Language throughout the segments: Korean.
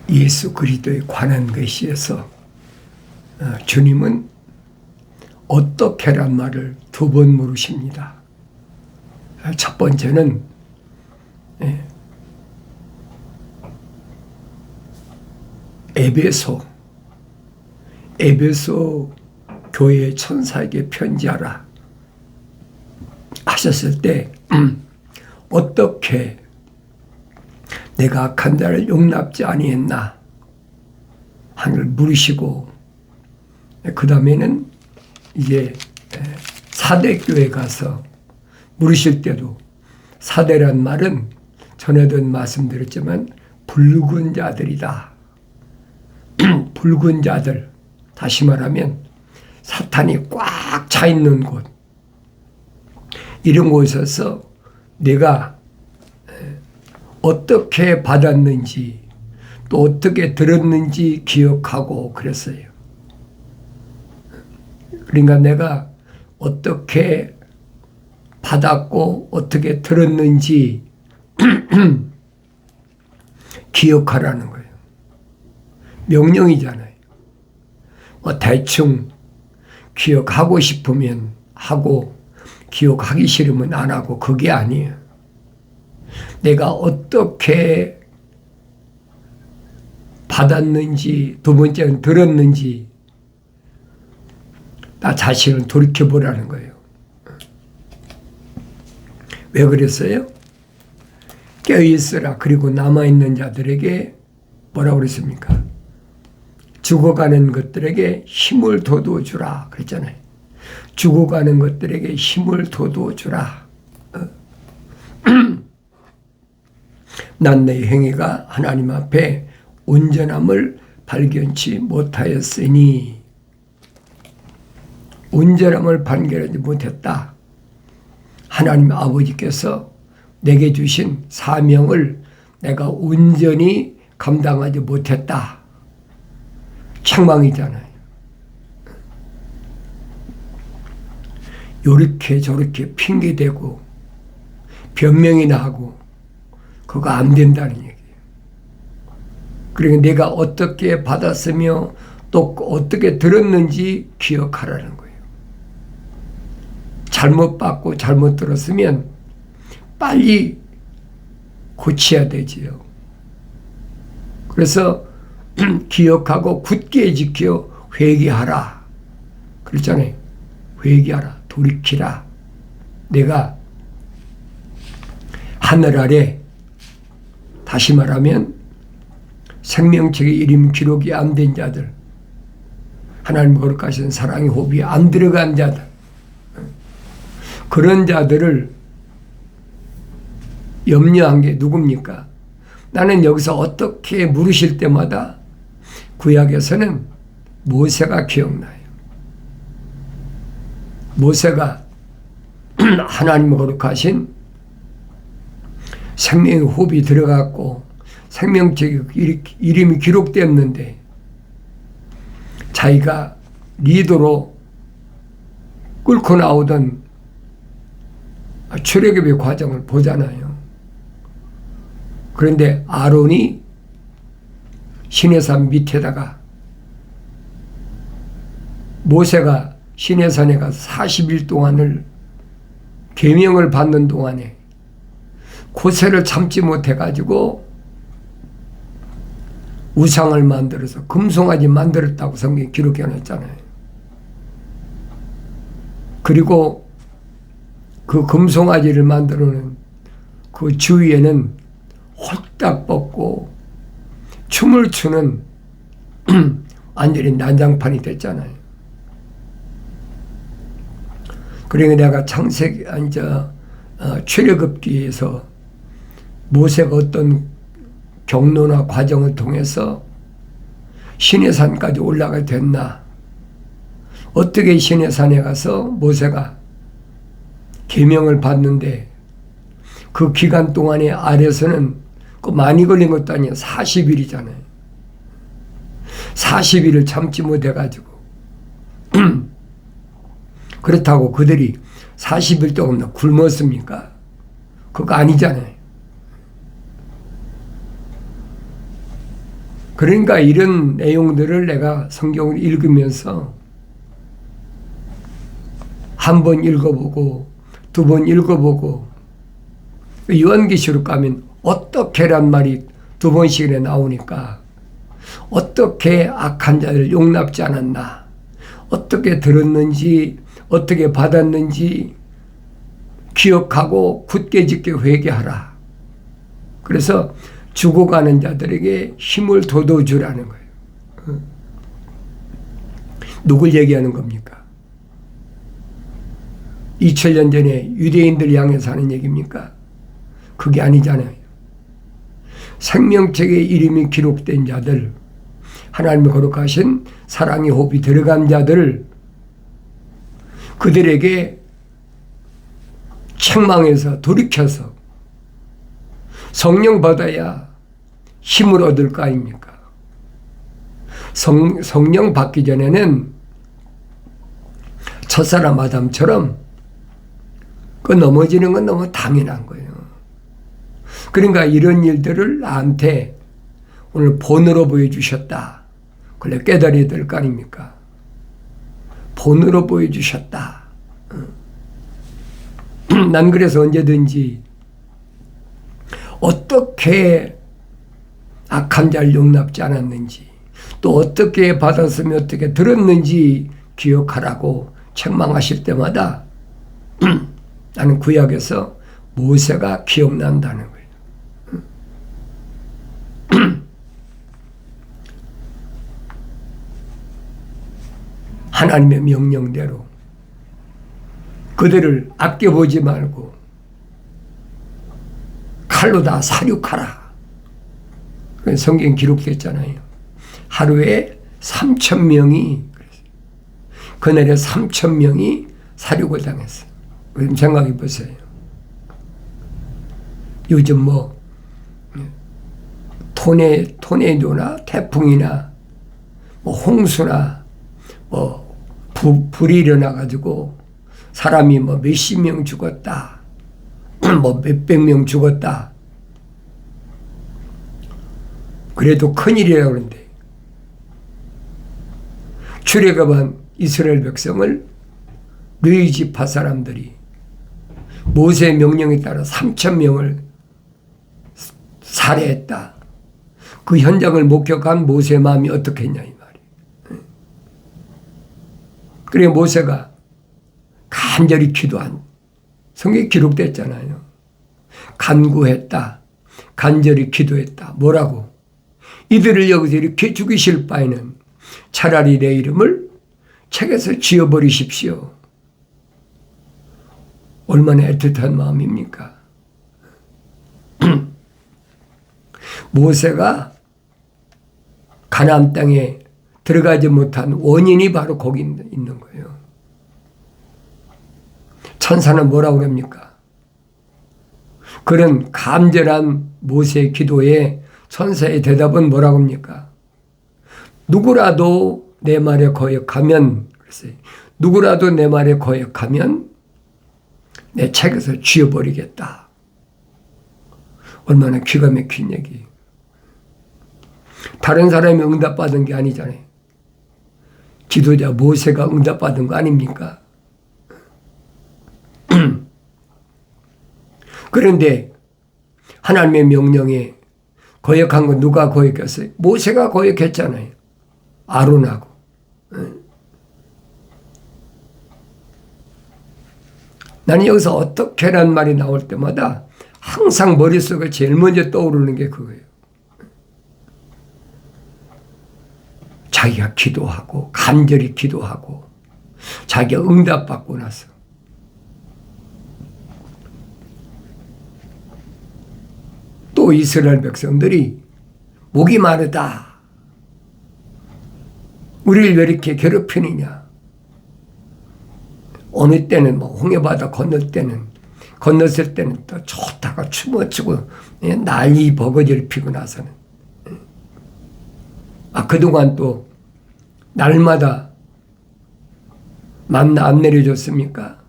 예수 그리스도에 관한 것이어서 주님은 어떻게란 말을 두 번 물으십니다. 첫 번째는 에베소 교회 천사에게 편지하라 하셨을 때 어떻게 내가 악한 자를 용납지 아니했나 하늘 물으시고, 그 다음에는 이제 사대 교회 가서 물으실 때도, 사대란 말은 전에도 말씀드렸지만 붉은 자들이다. 붉은 자들, 다시 말하면 사탄이 꽉 차 있는 곳, 이런 곳에서 내가 어떻게 받았는지 또 어떻게 들었는지 기억하고 그랬어요. 그러니까 내가 어떻게 받았고 어떻게 들었는지 기억하라는 거예요. 명령이잖아요. 대충 기억하고 싶으면 하고 기억하기 싫으면 안 하고, 그게 아니에요. 내가 어떻게 받았는지, 두 번째는 들었는지 나 자신을 돌이켜보라는 거예요. 왜 그랬어요? 깨어있으라. 그리고 남아있는 자들에게 뭐라고 그랬습니까? 죽어가는 것들에게 힘을 돋워 주라 그랬잖아요. 죽어가는 것들에게 힘을 돋워 주라. 난 내 행위가 하나님 앞에 온전함을 발견치 못하였으니, 온전함을 발견하지 못했다. 하나님 아버지께서 내게 주신 사명을 내가 온전히 감당하지 못했다. 책망이잖아요. 요렇게 저렇게 핑계대고 변명이나 하고 그거 안 된다는 얘기예요. 그러니까 내가 어떻게 받았으며 또 어떻게 들었는지 기억하라는 거예요. 잘못 받고 잘못 들었으면 빨리 고쳐야 되지요. 그래서 기억하고 굳게 지켜 회개하라 그랬잖아요. 회개하라, 돌이키라. 내가 하늘 아래, 다시 말하면 생명책의 이름 기록이 안 된 자들, 하나님 거룩하신 사랑의 호흡이 안 들어간 자들, 그런 자들을 염려한 게 누굽니까? 나는 여기서 어떻게 물으실 때마다 구약에서는 모세가 기억나요. 모세가 하나님 거룩하신 생명의 호흡이 들어갔고 생명책 이름이 기록됐는데 자기가 리더로 끌고 나오던 출애굽의 과정을 보잖아요. 그런데 아론이 시내산 밑에다가, 모세가 시내산에 가서 40일 동안을 계명을 받는 동안에 고세를 참지 못해가지고 우상을 만들어서 금송아지 만들었다고 성경에 기록해 놨잖아요. 그리고 그 금송아지를 만들어놓은 그 주위에는 홀딱 벗고 춤을 추는 완전히 난장판이 됐잖아요. 그러니까 내가 출애굽기에서 모세가 어떤 경로나 과정을 통해서 시내산까지 올라가게 됐나, 어떻게 시내산에 가서 모세가 계명을 받는데 그 기간 동안에 아래서는 그 많이 걸린 것도 아니에요. 40일이잖아요. 40일을 참지 못해가지고 그렇다고 그들이 40일 동안 굶었습니까? 그거 아니잖아요. 그러니까 이런 내용들을 내가 성경을 읽으면서 한 번 읽어보고 두 번 읽어보고 요한계시록 가면 어떻게란 말이 두 번씩이나 나오니까 어떻게 악한 자를 용납지 않았나, 어떻게 들었는지 어떻게 받았는지 기억하고 굳게 짓게 회개하라. 그래서 죽어가는 자들에게 힘을 돋워주라는 거예요. 누굴 얘기하는 겁니까? 2000년 전에 유대인들 향해서 하는 얘기입니까? 그게 아니잖아요. 생명책에 이름이 기록된 자들, 하나님의 거룩하신 사랑의 호흡이 들어간 자들, 그들에게 책망해서 돌이켜서 성령 받아야 힘을 얻을 거 아닙니까? 성령 받기 전에는 첫사람 아담처럼 그 넘어지는 건 너무 당연한 거예요. 그러니까 이런 일들을 나한테 오늘 본으로 보여주셨다. 그래 깨달아야 될 거 아닙니까? 본으로 보여주셨다. 난 그래서 언제든지 어떻게 악한 자를 용납지 않았는지, 또 어떻게 받았으며 어떻게 들었는지 기억하라고 책망하실 때마다 나는 구약에서 모세가 기억난다는 거예요. 하나님의 명령대로 그들을 아껴보지 말고 칼로 다 사륙하라. 성경 기록됐잖아요. 하루에 3,000명이, 그날에 3,000명이 사륙을 당했어요. 그럼 생각해 보세요. 요즘 뭐 토네이도나 태풍이나 뭐 홍수나 뭐 불이 일어나가지고 사람이 뭐 몇십 명 죽었다, 뭐 몇백 명 죽었다. 그래도 큰일이라고 그러는데 출애굽한 이스라엘 백성을 르이지파 사람들이 모세의 명령에 따라 3,000명을 살해했다. 그 현장을 목격한 모세의 마음이 어떻겠냐 이 말이에요. 그래 모세가 간절히 기도한, 성경에 기록됐잖아요. 간구했다. 간절히 기도했다. 뭐라고? 이들을 여기서 이렇게 죽이실 바에는 차라리 내 이름을 책에서 지워버리십시오. 얼마나 애틋한 마음입니까? 모세가 가나안 땅에 들어가지 못한 원인이 바로 거기 있는 거예요. 천사는 뭐라고 합니까? 그런 간절한 모세의 기도에 천사의 대답은 뭐라고 합니까? 누구라도 내 말에 거역하면, 그랬어요. 누구라도 내 말에 거역하면 내 책에서 지워버리겠다. 얼마나 기가 막힌 얘기. 다른 사람이 응답받은 게 아니잖아요. 지도자 모세가 응답받은 거 아닙니까? 그런데 하나님의 명령에 거역한 건 누가 거역했어요? 모세가 거역했잖아요. 아론하고. 나는 여기서 어떻게란 말이 나올 때마다 항상 머릿속에 제일 먼저 떠오르는 게 그거예요. 자기가 기도하고 간절히 기도하고 자기가 응답받고 나서 또 이스라엘 백성들이 목이 마르다. 우리를 왜 이렇게 괴롭히느냐. 어느 때는 뭐 홍해바다 건널 때는 건넜을 때는 또 좋다가 춤을 추고 난리 버거지를 피고 나서는 그동안 또 날마다 만나 안 내려줬습니까?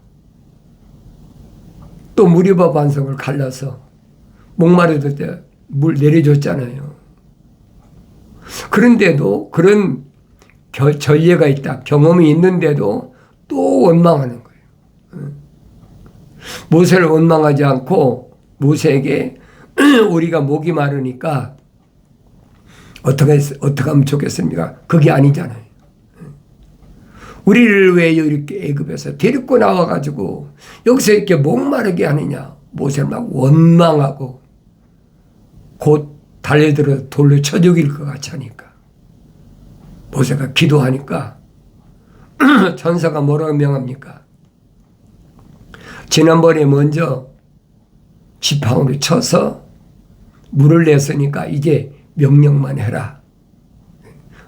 또 무리바 반석을 갈라서 목마르던 때 물 내려줬잖아요. 그런데도 그런 전례가 있다. 경험이 있는데도 또 원망하는 거예요. 모세를 원망하지 않고 모세에게 우리가 목이 마르니까 어떻게 하면 좋겠습니까? 그게 아니잖아요. 우리를 왜 이렇게 애굽에서 데리고 나와가지고 여기서 이렇게 목마르게 하느냐. 모세를 막 원망하고 곧 달려들어 돌로 쳐 죽일 것 같이 하니까 모세가 기도하니까 천사가 뭐라고 명합니까? 지난번에 먼저 지팡이로 쳐서 물을 냈으니까 이제 명령만 해라.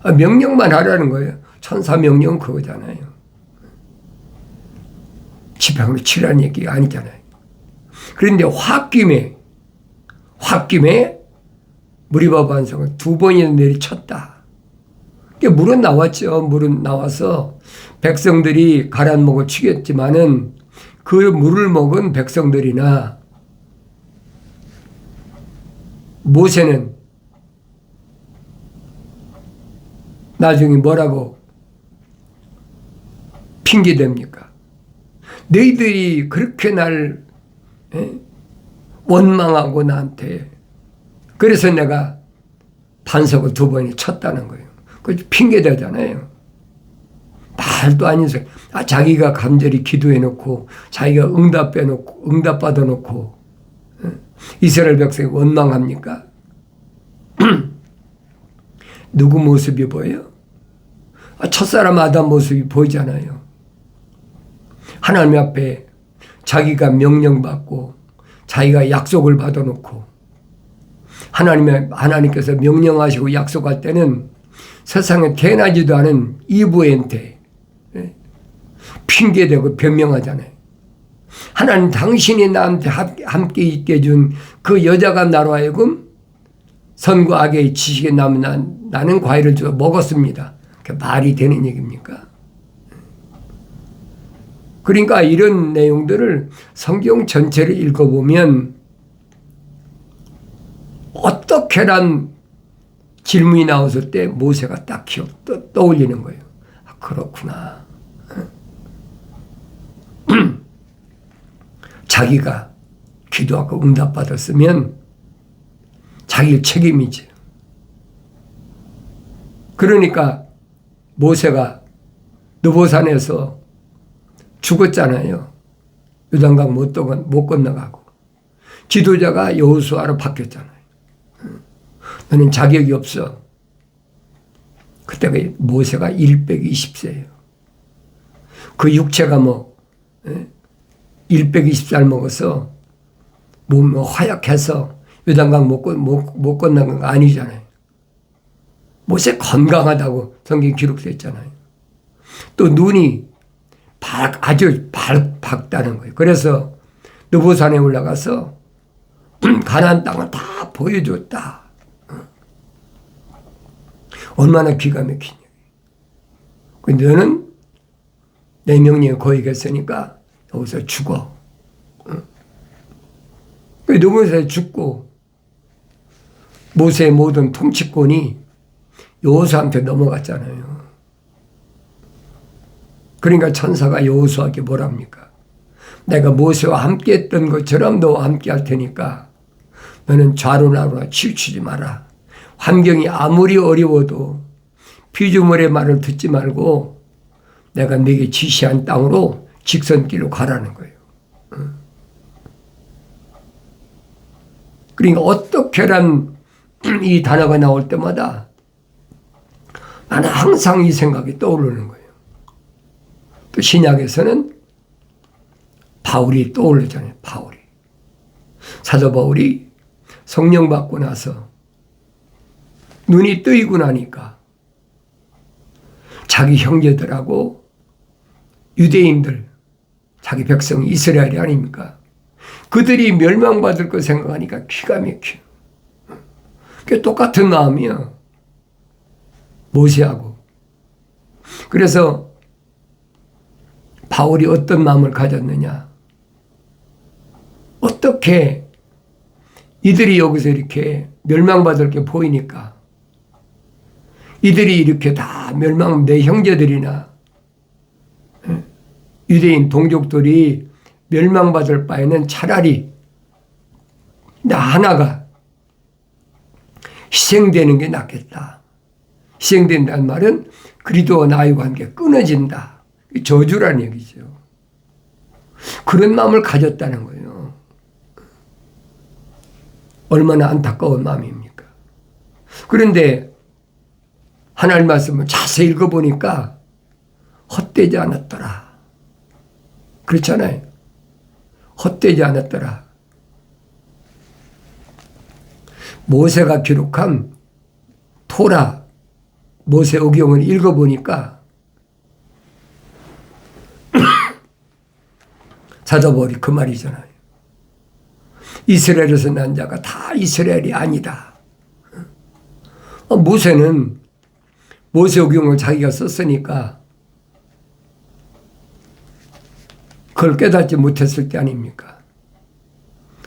명령만 하라는 거예요. 천사 명령은 그거잖아요. 지팡이로 치라는 얘기가 아니잖아요. 그런데 홧김에 무리바 반성을 2번이나 내리쳤다. 물은 나왔죠. 물은 나와서 백성들이 가란 목을 치겠지만은 그 물을 먹은 백성들이나 모세는 나중에 뭐라고 핑계댑니까? 너희들이 그렇게 날 원망하고 나한테 그래서 내가 반석을 2번이 쳤다는 거예요. 그 핑계대잖아요. 말도 아닌 소리. 자기가 간절히 기도해놓고 자기가 응답받아놓고 이스라엘 백성이 원망합니까? 누구 모습이 보여요? 첫사람 아담 모습이 보이잖아요. 하나님 앞에 자기가 명령받고 자기가 약속을 받아놓고 하나님께서 명령하시고 약속할 때는 세상에 태어나지도 않은 이브한테 핑계대고 변명하잖아요. 하나님 당신이 나한테 함께 있게 해준 그 여자가 나로 하여금 선과 악의 지식에 남은 나는 과일을 주어 먹었습니다. 그게 말이 되는 얘기입니까? 그러니까 이런 내용들을 성경 전체를 읽어보면 어떻게란 질문이 나왔을 때 모세가 딱 떠올리는 거예요. 그렇구나. 자기가 기도하고 응답받았으면 자기 책임이지. 그러니까 모세가 느보산에서 죽었잖아요. 요단강 못 건너가고. 지도자가 여호수아로 바뀌었잖아요. 너는 자격이 없어. 그때가 모세가 120세예요. 그 육체가 120살 먹어서 몸이 허약해서 요단강 못 건너간 거 아니잖아요. 모세 건강하다고 성경에 기록되어 있잖아요. 또 눈이 아주 밝다는 거예요. 그래서 느보산에 올라가서 가나안 땅을 다 보여줬다. 얼마나 기가 막히냐. 근데 너는 내 명령에 거역했으니까 여기서 죽어. 느보산에 죽고 모세의 모든 통치권이 여호수아한테 넘어갔잖아요. 그러니까 천사가 여호수아에게 뭐랍니까? 내가 모세와 함께 했던 것처럼 너와 함께 할 테니까 너는 좌로나로나 치우치지 마라. 환경이 아무리 어려워도 피조물의 말을 듣지 말고 내가 네게 지시한 땅으로 직선길로 가라는 거예요. 그러니까 어떻게란 이 단어가 나올 때마다 나는 항상 이 생각이 떠오르는 거예요. 또 신약에서는 바울이 떠오르잖아요. 바울이. 사도 바울이 성령 받고 나서 눈이 뜨이고 나니까 자기 형제들하고 유대인들, 자기 백성 이스라엘이 아닙니까? 그들이 멸망받을 거 생각하니까 기가 막혀. 그게 똑같은 마음이야. 모세하고. 그래서 바울이 어떤 마음을 가졌느냐. 어떻게 이들이 여기서 이렇게 멸망받을 게 보이니까 이들이 이렇게 다 멸망하면 내 형제들이나 유대인 동족들이 멸망받을 바에는 차라리 나 하나가 희생되는 게 낫겠다. 희생된다는 말은 그리스도와 나의 관계 끊어진다. 저주라는 얘기죠. 그런 마음을 가졌다는 거예요. 얼마나 안타까운 마음입니까? 그런데 하나님 말씀을 자세히 읽어보니까 헛되지 않았더라. 그렇잖아요. 헛되지 않았더라. 모세가 기록한 토라 모세오경을 읽어보니까 찾아보니 그 말이잖아요. 이스라엘에서 난 자가 다 이스라엘이 아니다. 모세는 모세오경을 자기가 썼으니까 그걸 깨닫지 못했을 때 아닙니까?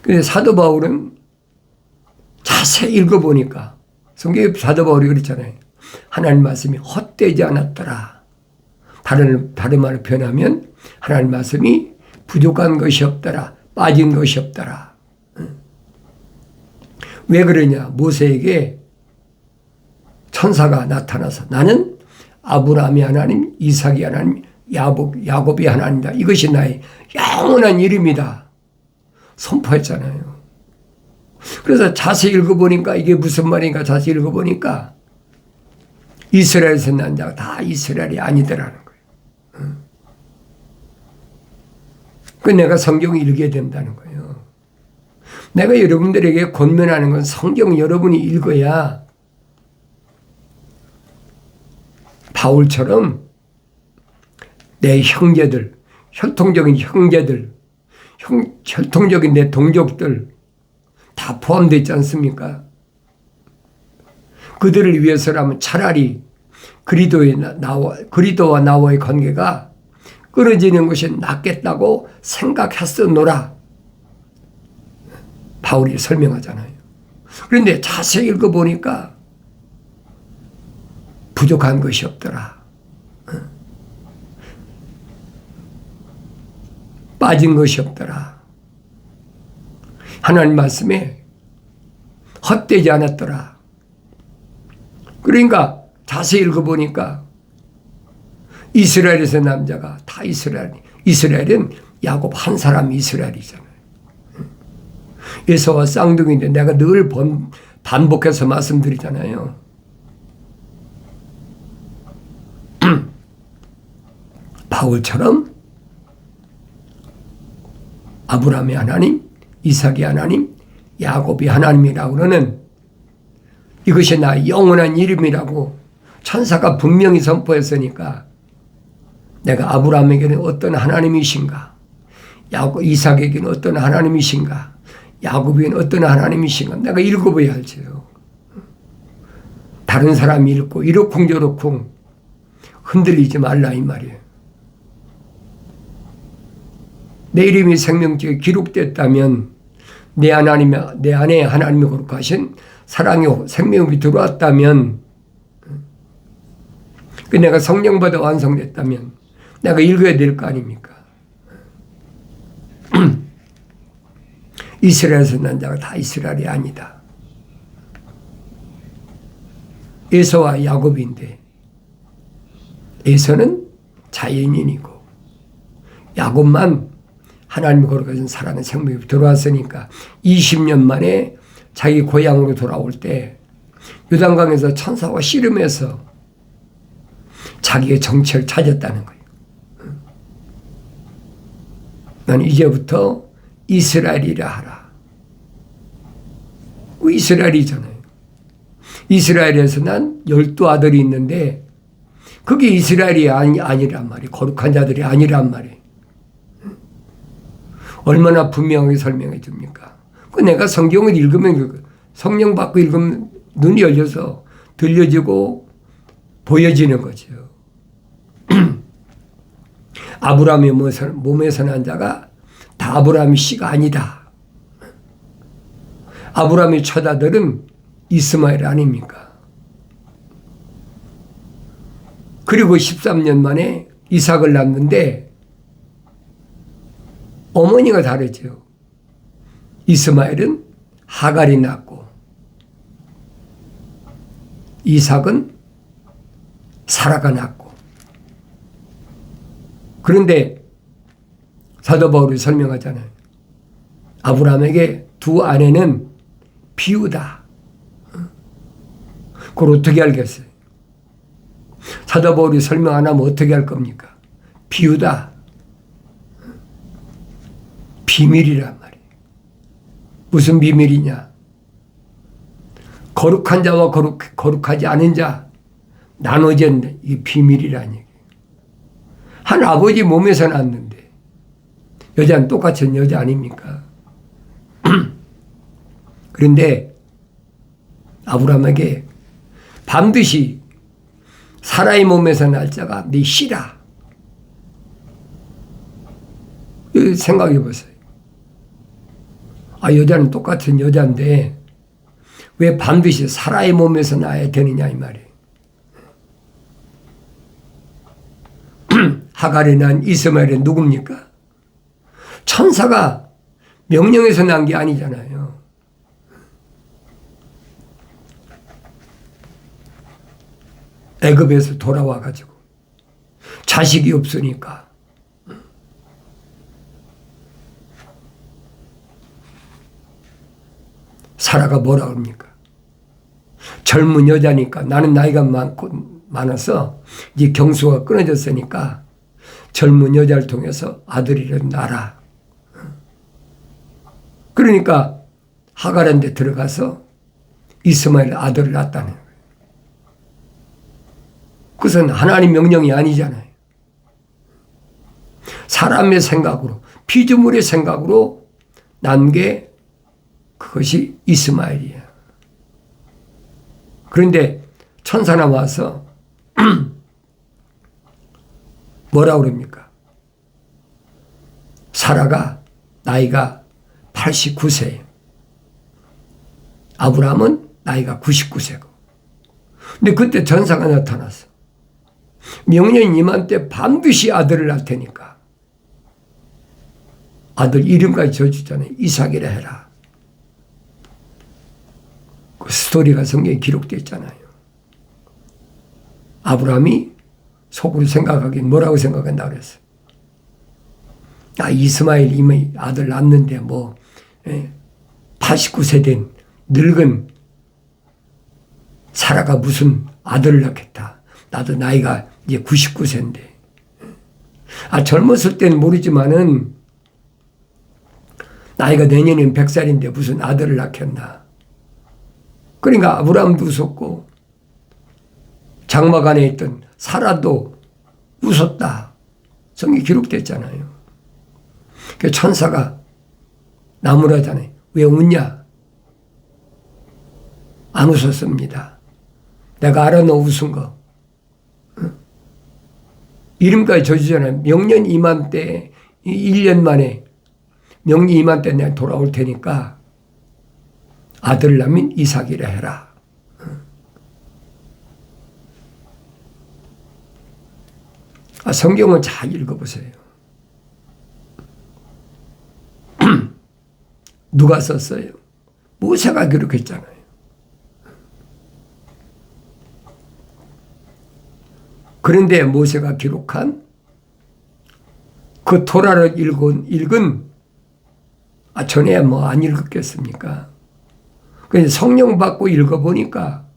근데 사도 바울은 자세히 읽어보니까 성경에 사도 바울이 그랬잖아요. 하나님 말씀이 헛되지 않았더라. 다른 말로 표현하면 하나님 말씀이 부족한 것이 없더라. 빠진 것이 없더라. 왜 그러냐? 모세에게 천사가 나타나서 나는 아브라함이 하나님, 이삭이 하나님, 야곱이 하나님이다. 이것이 나의 영원한 이름이다. 선포했잖아요. 그래서 자세히 읽어보니까 이게 무슨 말인가 자세히 읽어보니까 이스라엘에서 난 자가 다 이스라엘이 아니더라는 거예요. 그 내가 성경을 읽게 된다는 거예요. 내가 여러분들에게 권면하는 건 성경 여러분이 읽어야 바울처럼 내 형제들, 혈통적인 형제들, 혈통적인 내 동족들 다 포함되어 있지 않습니까? 그들을 위해서라면 차라리 그리스도와 나와의 관계가 끊어지는 것이 낫겠다고 생각했었노라. 바울이 설명하잖아요. 그런데 자세히 읽어보니까 부족한 것이 없더라. 빠진 것이 없더라. 하나님 말씀에 헛되지 않았더라. 그러니까 자세히 읽어보니까 이스라엘에서 남자가 다 이스라엘은 야곱 한 사람이 이스라엘이잖아요. 에서와 쌍둥이인데 내가 늘 반복해서 말씀드리잖아요. 바울처럼 아브라함이 하나님, 이삭이 하나님, 야곱이 하나님이라고 그러는 이것이 나의 영원한 이름이라고 천사가 분명히 선포했으니까 내가 아브라함에게는 어떤 하나님이신가, 이삭에게는 어떤 하나님이신가, 야곱에게는 어떤 하나님이신가 내가 읽어봐야 알죠. 다른 사람이 읽고 이러쿵저러쿵 흔들리지 말라 이 말이에요. 내 이름이 생명책에 기록됐다면 내 안에 하나님이 거룩하신 사랑의 생명이 들어왔다면 내가 성령받아 완성됐다면 내가 읽어야 될 거 아닙니까? 이스라엘에서 난 자가 다 이스라엘이 아니다. 에서와 야곱인데 에서는 자연인이고 야곱만 하나님이 거룩하신 사랑의 생명이 들어왔으니까 20년 만에 자기 고향으로 돌아올 때 요단강에서 천사와 씨름해서 자기의 정체를 찾았다는 거예요. 나는 이제부터 이스라엘이라 하라. 이스라엘이잖아요. 이스라엘에서 난 12아들이 있는데 그게 이스라엘이 아니란 말이에요. 거룩한 자들이 아니란 말이에요. 얼마나 분명하게 설명해 줍니까? 내가 성경을 읽으면 성령 받고 읽으면 눈이 열려서 들려지고 보여지는 거죠. 아브라함의 몸에서 난 자가 다 아브라함의 씨가 아니다. 아브라함의 첫 아들은 이스마엘 아닙니까? 그리고 13년 만에 이삭을 낳는데 어머니가 다르죠. 이스마엘은 하갈이 낳고 이삭은 사라가 낳고. 그런데 사도 바울이 설명하잖아요. 아브라함에게 두 아내는 비유다. 그걸 어떻게 알겠어요? 사도 바울이 설명 안 하면 어떻게 할 겁니까? 비유다. 비밀이란 말이에요. 무슨 비밀이냐? 거룩한 자와 거룩하지 않은 자 나눠졌는데 이게 비밀이라는 얘기예요. 한 아버지 몸에서 낳았는데 여자는 똑같은 여자 아닙니까? 그런데 아브라함에게 반드시 사라의 몸에서 날 자가 네 씨라. 생각해 보세요. 여자는 똑같은 여자인데 왜 반드시 사라의 몸에서 나야 되느냐 이 말이에요. 하갈이 난 이스마엘은 누굽니까? 천사가 명령해서 난 게 아니잖아요. 애굽에서 돌아와 가지고 자식이 없으니까 사라가 뭐라 그럽니까? 젊은 여자니까 나는 나이가 많아서 이제 경수가 끊어졌으니까 젊은 여자를 통해서 아들이를 낳아라. 그러니까 하갈한테 들어가서 이스마엘 아들을 낳았다는 거예요. 그것은 하나님 명령이 아니잖아요. 사람의 생각으로, 피조물의 생각으로 난 게 그것이 이스마엘이에요. 그런데 천사가 와서 뭐라고 그럽니까? 사라가 나이가 89세예요. 아브라함은 나이가 99세고. 근데 그때 천사가 나타났어. 명령이 임한 반드시 아들을 낳을 테니까 아들 이름까지 지어주잖아요. 이삭이라 해라. 그 스토리가 성경에 기록되어 있잖아요. 아브라함이 속으로 생각하기엔 뭐라고 생각한다 그랬어. 이스마엘 이미 아들 낳았는데 89세 된 늙은 사라가 무슨 아들을 낳겠다. 나도 나이가 이제 99세인데. 젊었을 때는 모르지만은 나이가 내년엔 100살인데 무슨 아들을 낳겠나. 그러니까 아브라함도 웃었고 장막 안에 있던 사라도 웃었다. 성경에 기록됐잖아요. 그 천사가 나무라잖아요. 왜 웃냐? 안 웃었습니다. 내가 알아 너 웃은 거. 이름까지 져주잖아요. 명년 임한 때 1년 만에 명년 임한 때 내가 돌아올 테니까 아들 낳으면 이삭이라 해라. 성경은 잘 읽어보세요. 누가 썼어요? 모세가 기록했잖아요. 그런데 모세가 기록한 그 토라를 읽은 전에 안 읽었겠습니까? 그래서 성령 받고 읽어보니까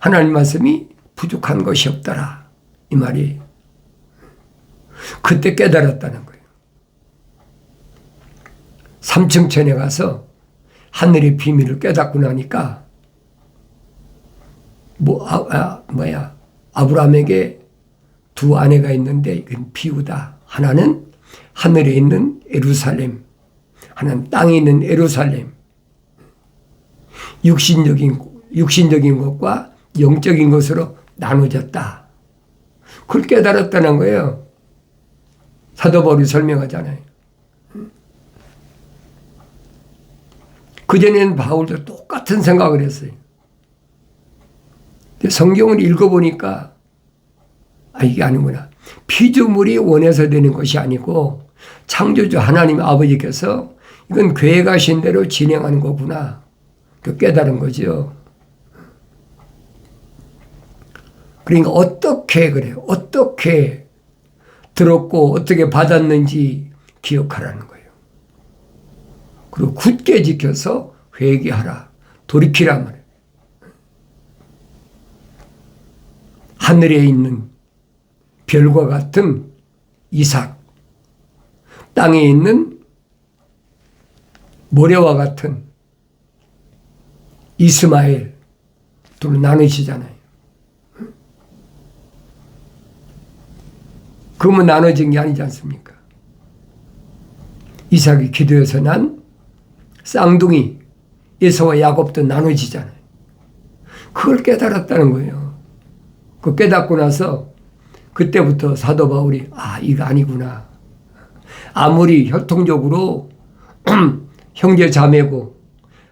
하나님 말씀이 부족한 것이 없더라. 이 말이 그때 깨달았다는 거예요. 3층천에 가서 하늘의 비밀을 깨닫고 나니까 아브라함에게 두 아내가 있는데 이건 비유다. 하나는 하늘에 있는 예루살렘, 하나는 땅에 있는 예루살렘. 육신적인 것과 영적인 것으로 나눠졌다. 그걸 깨달았다는 거예요. 사도 바울이 설명하잖아요. 그전에는 바울도 똑같은 생각을 했어요. 성경을 읽어보니까 이게 아니구나. 피조물이 원해서 되는 것이 아니고 창조주 하나님 아버지께서 이건 계획하신 대로 진행하는 거구나. 깨달은 거죠. 그러니까 어떻게 그래요? 어떻게 들었고 어떻게 받았는지 기억하라는 거예요. 그리고 굳게 지켜서 회개하라. 돌이키라 말이에요. 하늘에 있는 별과 같은 이삭, 땅에 있는 모래와 같은 이스마엘 둘로 나누시잖아요. 그러면 나눠진 게 아니지 않습니까? 이삭이 기도해서 난 쌍둥이 에서와 야곱도 나눠지잖아요. 그걸 깨달았다는 거예요. 그 깨닫고 나서 그때부터 사도 바울이 이거 아니구나. 아무리 혈통적으로 형제 자매고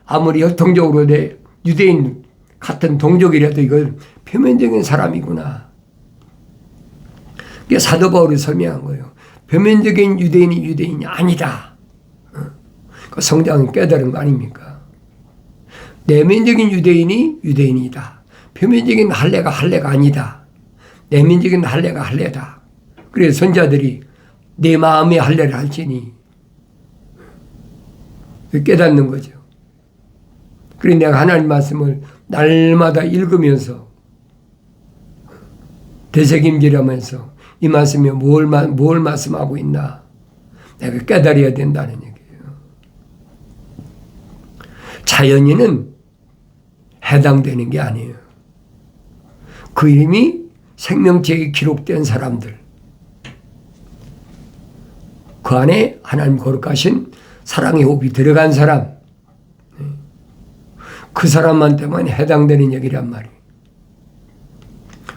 아무리 혈통적으로 내 유대인 같은 동족이라도 이건 표면적인 사람이구나. 이게 사도 바울이 설명한 거예요. 표면적인 유대인이 유대인이 아니다. 그 성장은 깨달은 거 아닙니까? 내면적인 유대인이 유대인이다. 표면적인 할례가 할례가 아니다. 내면적인 할례가 할례다. 그래서 선자들이 내 마음의 할례를 할지니 깨닫는 거죠. 그래서 내가 하나님 말씀을 날마다 읽으면서 되새김질하면서 이 말씀이 뭘 말씀하고 있나 내가 깨달아야 된다는 얘기예요. 자연인은 해당되는 게 아니에요. 그 이름이 생명책에 기록된 사람들, 그 안에 하나님 거룩하신 사랑의 호흡이 들어간 사람, 그 사람한테만 해당되는 얘기란 말이에요.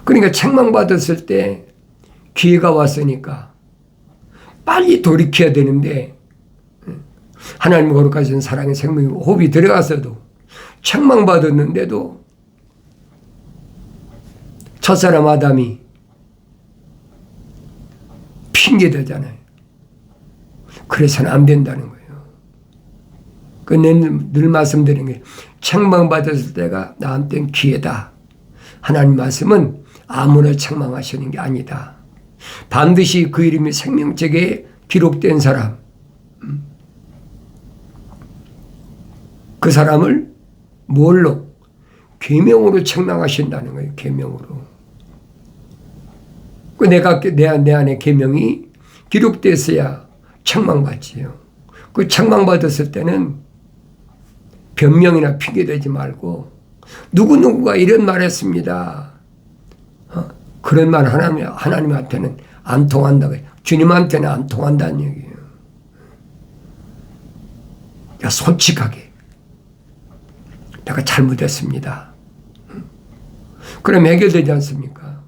그러니까 책망받았을 때 기회가 왔으니까 빨리 돌이켜야 되는데 하나님 거룩하신 사랑의 생명의 호흡이 들어갔어도 책망받았는데도 첫사람 아담이 핑계대잖아요. 그래서는 안 된다는 거예요. 늘 말씀드리는 게 책망받았을 때가 나한테는 기회다. 하나님 말씀은 아무나 책망하시는 게 아니다. 반드시 그 이름이 생명책에 기록된 사람, 그 사람을 뭘로? 계명으로 책망하신다는 거예요. 계명으로. 내 안에 계명이 기록됐어야 책망받지요. 그 책망받았을 때는 변명이나 핑계대지 말고 누구누구가 이런 말 했습니다. 그런 말 하나님한테는 안 통한다고 해요. 주님한테는 안 통한다는 얘기예요. 그러니까 솔직하게 내가 잘못했습니다. 그럼 해결되지 않습니까?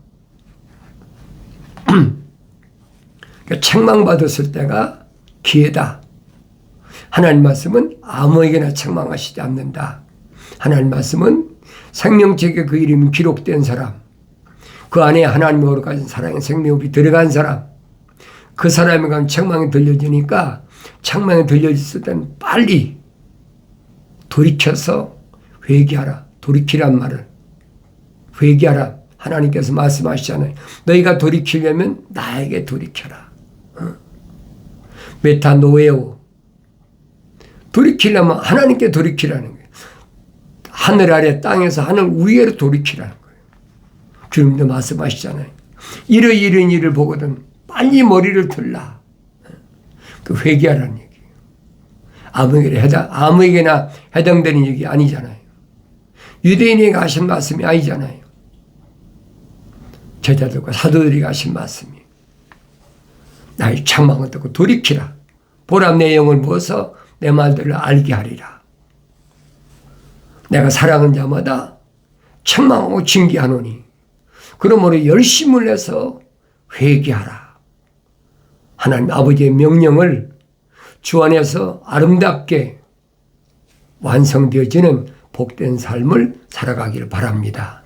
그러니까 책망받았을 때가 기회다. 하나님 말씀은 아무에게나 책망하시지 않는다. 하나님 말씀은 생명책에 그 이름이 기록된 사람, 그 안에 하나님과 거룩하신 사랑의 생명이 들어간 사람, 그 사람에 관한 책망이 들려지니까 책망이 들려졌을 때는 빨리 돌이켜서 회개하라. 돌이키란 말을 회개하라. 하나님께서 말씀하시잖아요. 너희가 돌이키려면 나에게 돌이켜라. 메타노에오. 돌이키려면 하나님께 돌이키라는 거예요. 하늘 아래 땅에서 하늘 위에로 돌이키라는 거예요. 주님도 말씀하시잖아요. 이런 일을 보거든 빨리 머리를 들라. 그 회개하라는 얘기예요. 아무에게나 해당되는 얘기 아니잖아요. 유대인에게 하신 말씀이 아니잖아요. 제자들과 사도들이 하신 말씀이 나의 책망을 듣고 돌이키라. 보라 내 영을 부어서 내 말들을 알게 하리라. 내가 사랑하는 자마다 책망하고 징계하노니 그러므로 열심을 내서 회개하라. 하나님 아버지의 명령을 주 안에서 아름답게 완성되어지는 복된 삶을 살아가기를 바랍니다.